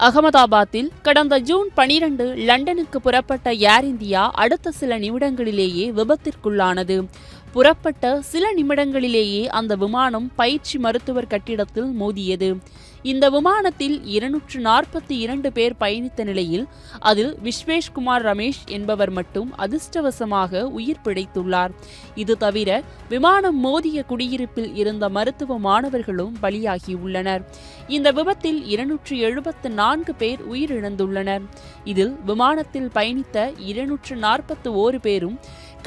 அகமதாபாத்தில் கடந்த ஜூன் 12 லண்டனுக்கு புறப்பட்ட ஏர் இந்தியா அடுத்த சில நிமிடங்களிலேயே விபத்திற்குள்ளானது. புறப்பட்ட சில நிமிடங்களிலேயே அந்த விமானம் பயிற்சி மருத்துவர் கட்டிடத்தில் மோதியது. இந்த விமானத்தில் 242 பேர் பயணித்த நிலையில் அதில் விஸ்வேஷ்குமார் ரமேஷ் என்பவர் மட்டும் அதிர்ஷ்டவசமாக உயிர் பிழைத்துள்ளார். இது தவிர விமானம் மோதிய குடியிருப்பில் இருந்த மருத்துவ மாணவர்களும் பலியாகியுள்ளனர். இந்த விபத்தில் 274 பேர் உயிரிழந்துள்ளனர். இதில் விமானத்தில் பயணித்த 241 பேரும்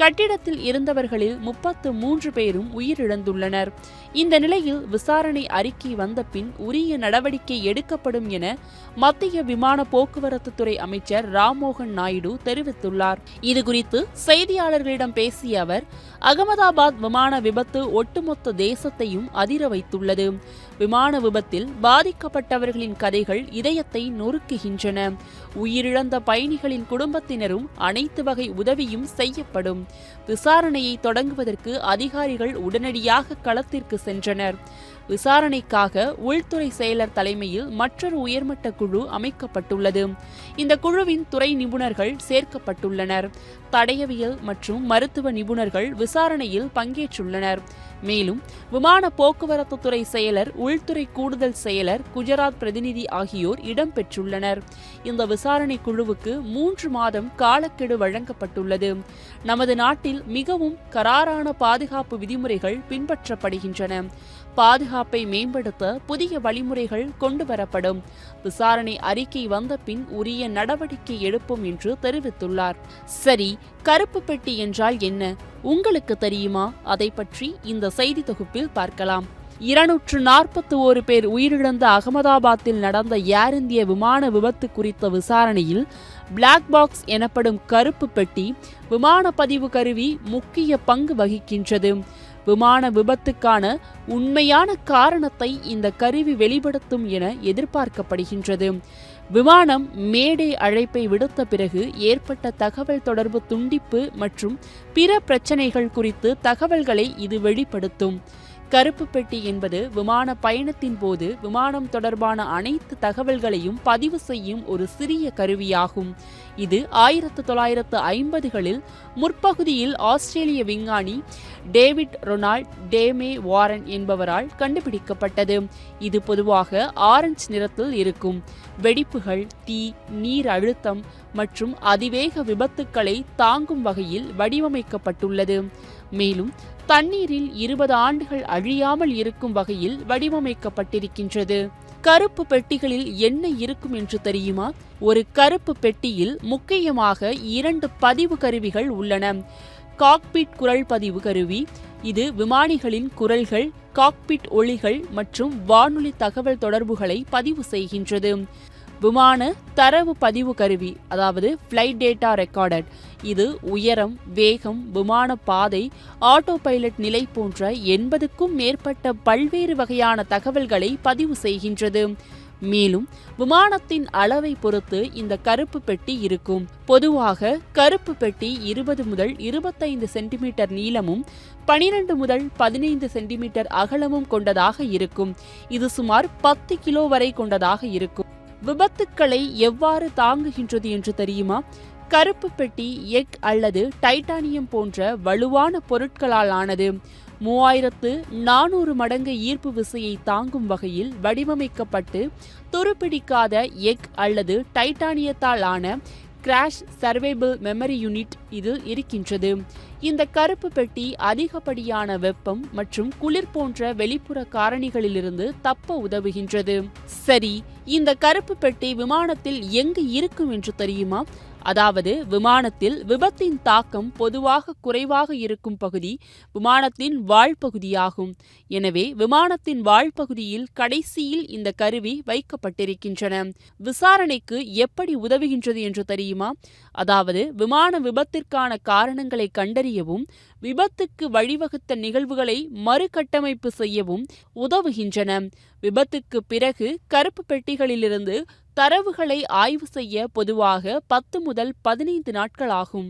கட்டிடத்தில் இருந்தவர்களில் 33 பேரும் உயிரிழந்துள்ளனர். இந்த நிலையில் விசாரணை அறிக்கை வந்த பின் உரிய நடவடிக்கை எடுக்கப்படும் என மத்திய விமான போக்குவரத்து துறை அமைச்சர் ராம்மோகன் நாயுடு தெரிவித்துள்ளார். இதுகுறித்து செய்தியாளர்களிடம் பேசிய அவர், அகமதாபாத் விமான விபத்து ஒட்டுமொத்த தேசத்தையும் அதிர வைத்துள்ளது. விமான விபத்தில் பாதிக்கப்பட்டவர்களின் கதைகள் இதயத்தை நொறுக்குகின்றன. உயிரிழந்த பயணிகளின் குடும்பத்தினரும் அனைத்து வகை உதவியும் செய்யப்படும். விசாரணையை தொடங்குவதற்கு அதிகாரிகள் உடனடியாக களத்திற்கு சென்றனர். விசாரணைக்காக உள்துறை செயலர் தலைமையில் மற்றொரு உயர்மட்ட குழு அமைக்கப்பட்டுள்ளது. இந்த குழுவின் துறை நிபுணர்கள் சேர்க்கப்பட்டுள்ளனர். தடயவியல் மற்றும் மருத்துவ நிபுணர்கள் விசாரணையில் பங்கேற்றுள்ளனர். மேலும் விமான போக்குவரத்து துறை செயலர், உள்துறை கூடுதல் செயலர், குஜராத் பிரதிநிதி ஆகியோர் இடம்பெற்றுள்ளனர். இந்த விசாரணை குழுவுக்கு 3 மாதம் காலக்கெடு வழங்கப்பட்டுள்ளது. நமது நாட்டில் மிகவும் கராரான பாதுகாப்பு விதிமுறைகள் பின்பற்றப்படுகின்றன. பாதுகாப்பை மேம்படுத்த புதிய வழிமுறைகள் கொண்டுவரப்படும். விசாரணை அறிக்கை வந்த பின் உரிய நடவடிக்கை எடுப்போம் என்று தெரிவித்துள்ளார். சரி, கருப்பு பெட்டி என்றால் என்ன, உங்களுக்கு தெரியுமா? அதை பற்றி இந்த செய்தி தொகுப்பில் பார்க்கலாம். 241 பேர் உயிரிழந்த அகமதாபாத்தில் நடந்த ஏர் இந்திய விமான விபத்து குறித்த விசாரணையில் பிளாக் பாக்ஸ் எனப்படும் கருப்பு பெட்டி விமான பதிவு கருவி முக்கிய பங்கு வகிக்கின்றது. விமான விபத்துக்கான உண்மையான காரணத்தை இந்த கருவி வெளிப்படுத்தும் என எதிர்பார்க்கப்படுகின்றது. விமானம் மேடை அழைப்பை விடுத்த பிறகு ஏற்பட்ட தகவல் தொடர்பு துண்டிப்பு மற்றும் பிற பிரச்சனைகள் குறித்து தகவல்களை இது வெளிப்படுத்தும். கருப்பு பெட்டி என்பது விமான பயணத்தின் போது விமானம் தொடர்பான அனைத்து தகவல்களையும் பதிவு செய்யும் ஒரு சிறிய கருவியாகும். இது 1950களில் முற்பகுதியில் ஆஸ்திரேலிய விஞ்ஞானி டேவிட் ரொனால்ட் டேமே வாரன் என்பவரால் கண்டுபிடிக்கப்பட்டது. இது பொதுவாக ஆரஞ்சு நிறத்தில் இருக்கும். வெடிப்புகள், தீ, நீர் அழுத்தம் மற்றும் அதிவேக விபத்துக்களை தாங்கும் வகையில் வடிவமைக்கப்பட்டுள்ளது. மேலும் தண்ணீரில் 20 ஆண்டுகள் அழியாமல் இருக்கும் வகையில் வடிவமைக்கப்பட்டிருக்கின்றது. கருப்பு பெட்டிகளில் என்ன இருக்கும் என்று தெரியுமா? ஒரு கருப்பு பெட்டியில் முக்கியமாக 2 பதிவு கருவிகள் உள்ளன. காக்பிட் குரல் பதிவு கருவி. இது விமானிகளின் குரல்கள், காக்பிட் ஒலிகள் மற்றும் வானொலி தகவல் தொடர்புகளை பதிவு செய்கின்றது. விமான தரவு பதிவு கருவி, அதாவது ஃப்ளைட் டேட்டா ரெக்கார்டர். இது உயரம், வேகம், விமான பாதை, ஆட்டோ பைலட் நிலை போன்ற 80க்கும் மேற்பட்ட பல்வேறு வகையான தகவல்களை பதிவு செய்கின்றது. மேலும் விமானத்தின் அளவை பொறுத்து இந்த கருப்பு பெட்டி இருக்கும். பொதுவாக கருப்பு பெட்டி 20 முதல் 25 சென்டிமீட்டர் நீளமும் 12 முதல் 15 சென்டிமீட்டர் அகலமும் கொண்டதாக இருக்கும். இது சுமார் 10 கிலோ வரை கொண்டதாக இருக்கும். விபத்துக்களை எவ்வாறு தாங்குகின்றது என்று தெரியுமா? கருப்பு பெட்டி எக் அல்லது டைட்டானியம் போன்ற வலுவான பொருட்களால் ஆனது. 3400 மடங்கு ஈர்ப்பு விசையை தாங்கும் வகையில் வடிவமைக்கப்பட்டு துருப்பிடிக்காத எக் அல்லது டைட்டானியத்தால் ஆன கிராஷ் சர்வைபிள் மெமரி யூனிட் இதில் இருக்கின்றது. இந்த கருப்பு பெட்டி அதிகப்படியான வெப்பம் மற்றும் குளிர் போன்ற வெளிப்புற காரணிகளிலிருந்து தப்ப உதவுகின்றது. சரி, இந்த கருப்பு பெட்டி விமானத்தில் எங்கு இருக்கும் என்று தெரியுமா? அதாவது விமானத்தில் விபத்தின் தாக்கம் பொதுவாக குறைவாக இருக்கும் பகுதி விமானத்தின் வால்பகுதியாகும். எனவே விமானத்தின் வால்பகுதியில் கடைசியில் இந்த கருவி வைக்கப்பட்டிருக்கின்றன. விசாரணைக்கு எப்படி உதவுகின்றது என்று தெரியுமா? அதாவது விமான விபத்திற்கான காரணங்களை கண்டறியவும் விபத்துக்கு வழிவகுத்த நிகழ்வுகளை மறுகட்டமைப்பு செய்யவும் உதவுகின்றன. விபத்துக்கு பிறகு கருப்பு பெட்டிகளிலிருந்து தரவுகளை ஆய்வு செய்ய பொதுவாக 10 முதல் 15 நாட்கள் ஆகும்.